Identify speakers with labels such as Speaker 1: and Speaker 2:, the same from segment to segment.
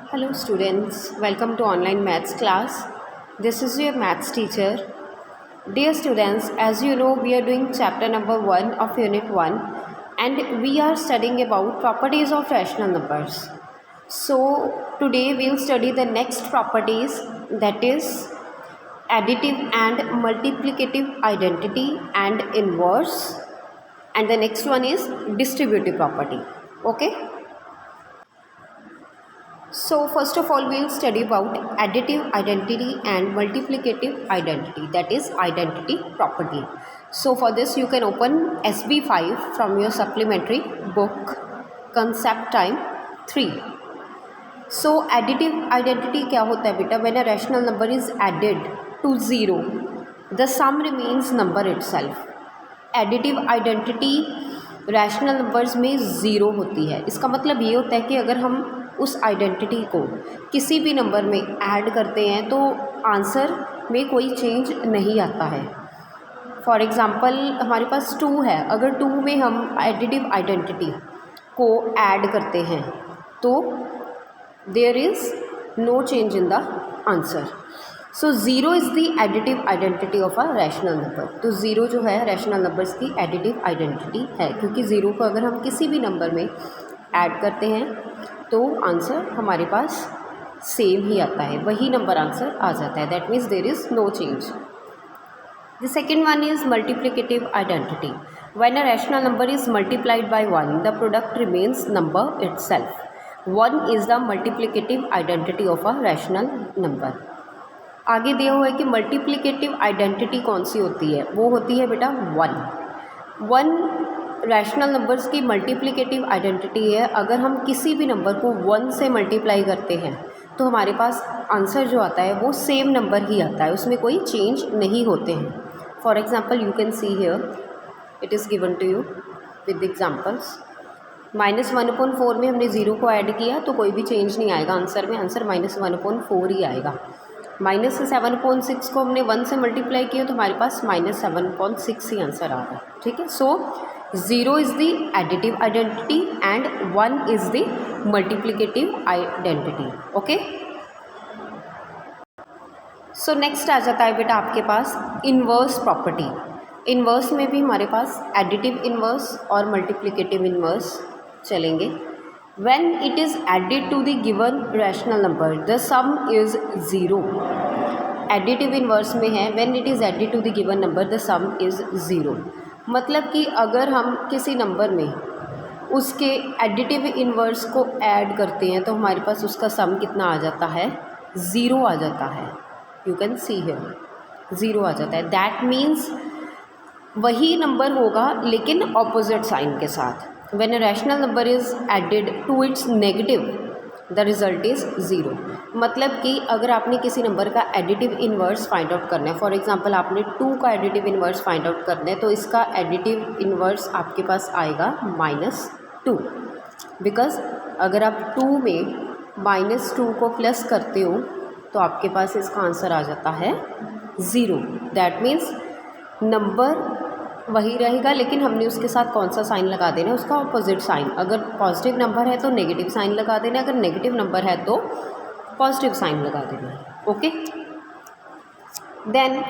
Speaker 1: Hello students, welcome to online maths class. This is your maths teacher. Dear students, as you know we are doing chapter number 1 of unit 1 and we are studying about properties of rational numbers. So today we will study the next properties, that is additive and multiplicative identity and inverse, and the next one is distributive property. Okay. So first of all we will study about additive identity and multiplicative identity, that is identity property. So for this you can open SB5 from your supplementary book concept time 3. So additive identity क्या होता है बेटा? When a rational number is added to 0 the sum remains number itself. Additive identity rational numbers में zero होती है. इसका मतलब ये होता है कि अगर हम उस आइडेंटिटी को किसी भी नंबर में ऐड करते हैं तो आंसर में कोई चेंज नहीं आता है. फॉर एग्ज़ाम्पल हमारे पास 2 है, अगर 2 में हम एडिटिव आइडेंटिटी को ऐड करते हैं तो there is no change in the answer. So zero is the additive identity of a rational number. तो ज़ीरो जो है रैशनल नंबर्स की एडिटिव आइडेंटिटी है, क्योंकि ज़ीरो को अगर हम किसी भी नंबर में ऐड करते हैं तो आंसर हमारे पास सेम ही आता है, वही नंबर आंसर आ जाता है. That means there is no change. The second one is multiplicative identity. When a rational number is multiplied by 1 the product remains number itself. 1 is the multiplicative identity of a rational number. आगे दिया हुआ है कि multiplicative identity कौन सी होती है? वो होती है बेटा 1 रैशनल नंबर्स की मल्टीप्लिकेटिव आइडेंटिटी है. अगर हम किसी भी नंबर को 1 से मल्टीप्लाई करते हैं तो हमारे पास आंसर जो आता है वो सेम नंबर ही आता है, उसमें कोई चेंज नहीं होते हैं. For example you can see here it is given to you with examples. -1/4 में हमने ज़ीरो को ऐड किया तो कोई भी चेंज नहीं आएगा आंसर में, आंसर -1/4 ही आएगा. -7/6 को हमने 1 से मल्टीप्लाई किया तो हमारे पास -7/6 ही आंसर आ गया. ठीक है. So 0 is the additive identity and 1 is the multiplicative identity. Okay. So next आ जाता है बेटा आपके पास इन्वर्स प्रॉपर्टी. इन्वर्स में भी हमारे पास एडिटिव इन्वर्स और मल्टीप्लिकेटिव इन्वर्स चलेंगे. When it is added to the given rational number, the sum is 0. Additive inverse में है when it is added to the given number, the sum is 0. मतलब कि अगर हम किसी नंबर में उसके एडिटिव इन्वर्स को ऐड करते हैं तो हमारे पास उसका सम कितना आ जाता है? 0 आ जाता है. यू कैन सी हियर 0 आ जाता है. दैट मीन्स वही नंबर होगा लेकिन ऑपोजिट साइन के साथ. When a rational number is added to its negative, the result is 0. मतलब कि अगर आपने किसी नंबर का एडिटिव इन्वर्स फाइंड आउट करना है, फॉर एग्जांपल आपने 2 का एडिटिव इन्वर्स फाइंड आउट करना है तो इसका एडिटिव इन्वर्स आपके पास आएगा -2. बिकॉज अगर आप 2 में -2 को प्लस करते हो तो आपके पास इसका आंसर आ जाता है 0. दैट मीन्स नंबर वही रहेगा लेकिन हमने उसके साथ कौन सा साइन लगा देना है? उसका ऑपोजिट साइन. अगर पॉजिटिव नंबर है तो नेगेटिव साइन लगा देना है, अगर नेगेटिव नंबर है तो पॉजिटिव साइन लगा देना है. Okay. Then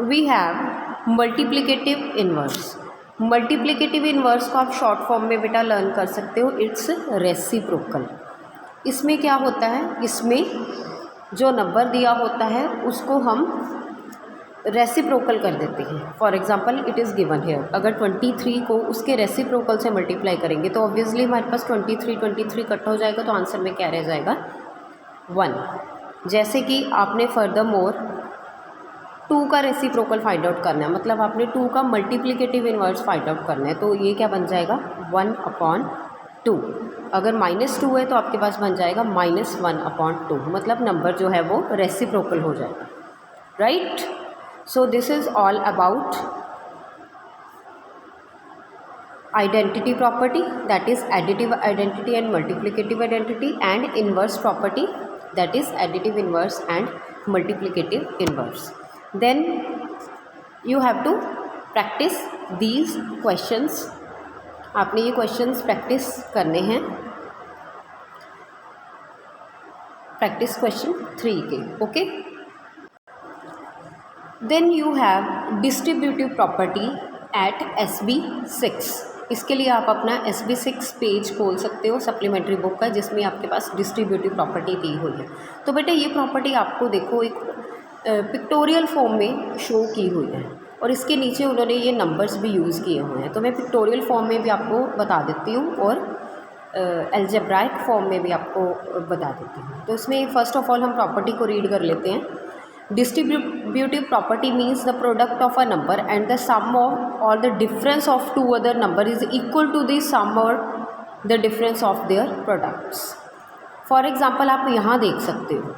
Speaker 1: we have multiplicative inverse. Multiplicative inverse को आप शॉर्ट फॉर्म में बेटा लर्न कर सकते हो. It's reciprocal. इसमें क्या होता है? इसमें जो नंबर दिया होता है उसको हम रेसिप्रोकल कर देते हैं. For example it is given here. अगर 23 को उसके रेसिप्रोकल से मल्टीप्लाई करेंगे तो ऑब्वियसली हमारे पास 23 कट हो जाएगा तो आंसर में क्या रह जाएगा? 1. जैसे कि आपने फर्दर मोर 2 का रेसिप्रोकल फाइंड आउट करना है, मतलब आपने 2 का मल्टीप्लिकेटिव इन्वर्स फाइंड आउट करना है तो ये क्या बन जाएगा? 1/2. अगर -2 है तो आपके पास बन जाएगा -1/2. मतलब नंबर जो है वो रेसिप्रोकल हो जाएगा. Right. So this is all about identity property, that is additive identity and multiplicative identity, and inverse property, that is additive inverse and multiplicative inverse. Then you have to practice these questions. आपने ये questions practice करने हैं. Practice question 3 के। Okay, then you have distributive property at SB6। इसके लिए आप अपना SB6 page खोल सकते हो सप्लीमेंट्री बुक का, जिसमें आपके पास डिस्ट्रीब्यूटिव प्रॉपर्टी दी हुई है। तो बेटे ये प्रॉपर्टी आपको देखो एक पिक्टोरियल फॉर्म में शो की हुई है, और इसके नीचे उन्होंने ये नंबर्स भी यूज़ किए हुए हैं। तो मैं पिक्टोरियल फॉर्म में भी आपको बता देती हूँ और एल्जेब्राइक फॉर्म में भी आपको बता देती हूँ। तो इसमें फर्स्ट ऑफ ऑल हम प्रॉपर्टी को रीड कर लेते हैं। Distributive property means the product of a number and the sum और the difference of two other number is equal to the sum और the difference of their products. For example आप यहाँ देख सकते हो,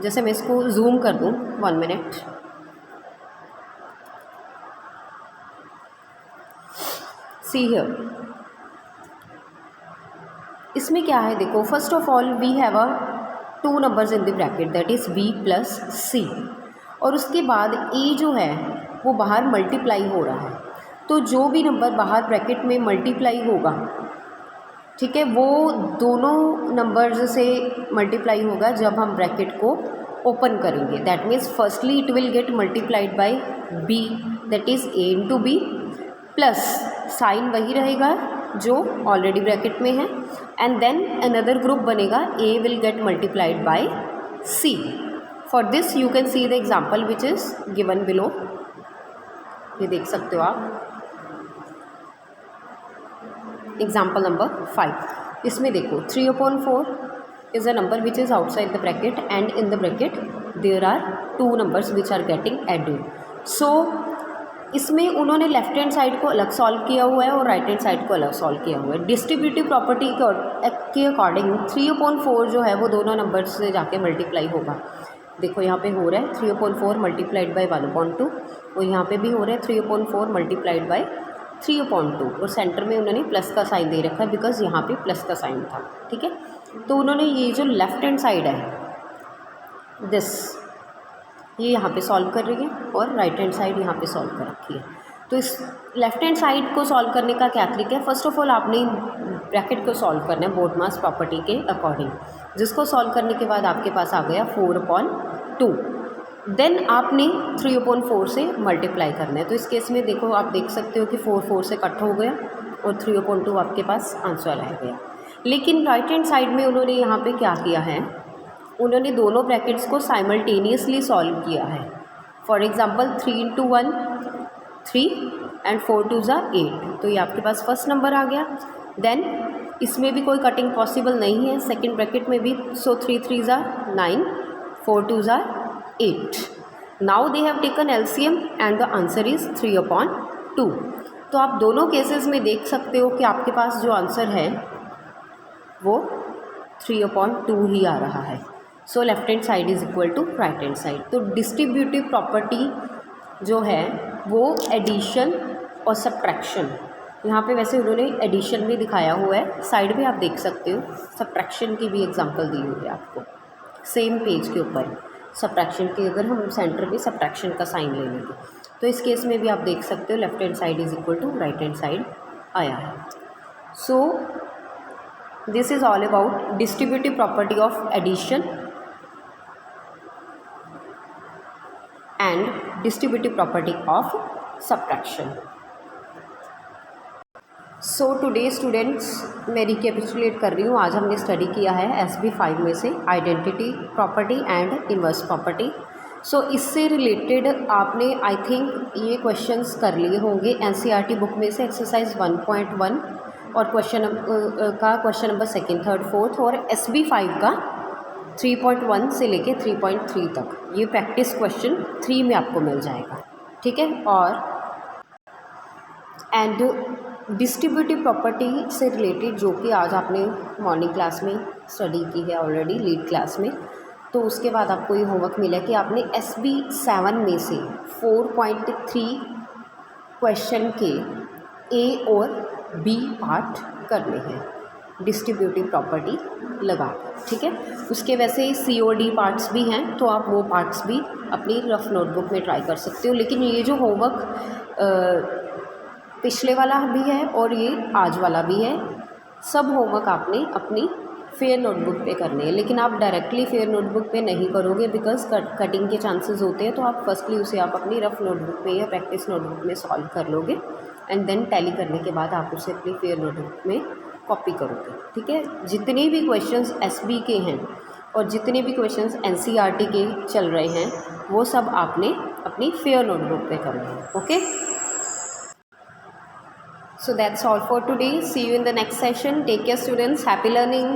Speaker 1: जैसे मैं इसको जूम कर दूँ 1 मिनट। सी हियर, इसमें क्या है देखो, first of all we have a 2 numbers in the bracket that is B plus C, और उसके बाद A जो है वो बाहर मल्टीप्लाई हो रहा है। तो जो भी नंबर बाहर ब्रैकेट में मल्टीप्लाई होगा, ठीक है, वो दोनों नंबर्स से मल्टीप्लाई होगा जब हम ब्रैकेट को ओपन करेंगे। That means firstly it will get multiplied by B that is A into B, plus sign वही रहेगा जो ऑलरेडी ब्रैकेट में है, एंड देन अनदर ग्रुप बनेगा A will get multiplied by C। For this you can see the example which is given below. ये देख सकते हो आप एग्जाम्पल नंबर 5। इसमें देखो 3/4 is a number which is outside the bracket and in the bracket there are 2 numbers which are getting added. So इसमें उन्होंने left hand side को अलग सॉल्व किया हुआ है और राइट हैंड साइड को अलग सॉल्व किया हुआ है। डिस्ट्रीब्यूटिव प्रॉपर्टी के अकॉर्डिंग 3/4 जो है वो दोनों नंबर से जाके मल्टीप्लाई होगा। देखो यहाँ पे हो रहा है 3/4 मल्टीप्लाइड बाई 1/2, और यहाँ पे भी हो रहा है 3/4 मल्टीप्लाइड बाई 3/2, और सेंटर में उन्होंने प्लस का साइन दे रखा है बिकॉज यहाँ पे प्लस का साइन था। ठीक है, तो उन्होंने ये जो लेफ्ट हैंड साइड है दिस, ये यहाँ पे सॉल्व कर रही है और राइट हैंड साइड यहाँ पे सॉल्व कर रखी है। तो इस लेफ्ट हैंड साइड को सॉल्व करने का क्या ट्रिक है, फर्स्ट ऑफ ऑल आपने ब्रैकेट को सॉल्व करना है बोडमास प्रॉपर्टी के अकॉर्डिंग, जिसको सॉल्व करने के बाद आपके पास आ गया 4/2। देन आपने 3/4 से मल्टीप्लाई करना है। तो इस केस में देखो आप देख सकते हो कि 4 से कट हो गया और 3/2 आपके पास आंसर रह गया। लेकिन राइट हैंड साइड में उन्होंने यहाँ पे क्या किया है, उन्होंने दोनों ब्रैकेट्स को साइमल्टेनियसली सॉल्व किया है। फॉर एग्जांपल 3 × 1 3 एंड 4 2 8, तो ये आपके पास फर्स्ट नंबर आ गया। देन इसमें भी कोई कटिंग पॉसिबल नहीं है, सेकंड ब्रैकेट में भी, सो 3 3 9 4 2 8। Now they have taken LCM and the answer is 3/2। तो आप दोनों केसेस में देख सकते हो कि आपके पास जो आंसर है वो 3/2 ही आ रहा है। So left hand side is equal to right hand side. तो डिस्ट्रीब्यूटिव प्रॉपर्टी जो है वो एडिशन और सब्ट्रैक्शन, यहाँ पे वैसे उन्होंने एडिशन भी दिखाया हुआ है, साइड में आप देख सकते हो सब्ट्रैक्शन की भी एग्जांपल दी हुई है आपको सेम पेज के ऊपर। सब्ट्रैक्शन की अगर हम सेंटर पे सब्ट्रैक्शन का साइन ले लेंगे, तो इस केस में भी आप देख सकते हो left hand side is equal to right hand side आया है। So this is all about distributive property of addition and distributive property of subtraction. So today students, मैं रिकेपिचुलेट कर रही हूँ। आज हमने स्टडी किया है SB5 में से identity property and inverse property. So इससे रिलेटेड आपने आई थिंक ये क्वेश्चंस कर लिए होंगे NCERT बुक में से, एक्सरसाइज 1.1 और question number 2nd 3rd 4th, और SB5 का 3.1 से लेके 3.3 तक ये प्रैक्टिस क्वेश्चन 3 में आपको मिल जाएगा। ठीक है, और एंड डिस्ट्रीब्यूटिव प्रॉपर्टी से रिलेटेड जो कि आज आपने मॉर्निंग क्लास में स्टडी की है ऑलरेडी लीड क्लास में, तो उसके बाद आपको ये होमवर्क मिला कि आपने SB7 में से 4.3 क्वेश्चन के A और B पार्ट करने हैं डिस्ट्रीब्यूटिव प्रॉपर्टी लगा। ठीक है, उसके वैसे COD पार्ट्स भी हैं, तो आप वो पार्ट्स भी अपनी रफ नोटबुक में ट्राई कर सकते हो। लेकिन ये जो होमवर्क पिछले वाला भी है और ये आज वाला भी है, सब होमवर्क आपने अपनी फेयर नोटबुक पे करनी है, लेकिन आप डायरेक्टली फेयर नोटबुक पे नहीं करोगे बिकॉज कटिंग के चांसेस होते हैं। तो आप फर्स्टली उसे आप अपनी रफ नोटबुक पे या प्रैक्टिस नोटबुक में सॉल्व कर लोगे एंड देन टैली करने के बाद आप उसे अपनी फेयर नोटबुक में कॉपी करोगे। ठीक है, जितने भी क्वेश्चंस एसबी के हैं और जितने भी क्वेश्चंस एनसीईआरटी के चल रहे हैं वो सब आपने अपनी फेयर नोटबुक पे करना है। Okay, so that's all for today. See you in the next session. Take care students. Happy learning.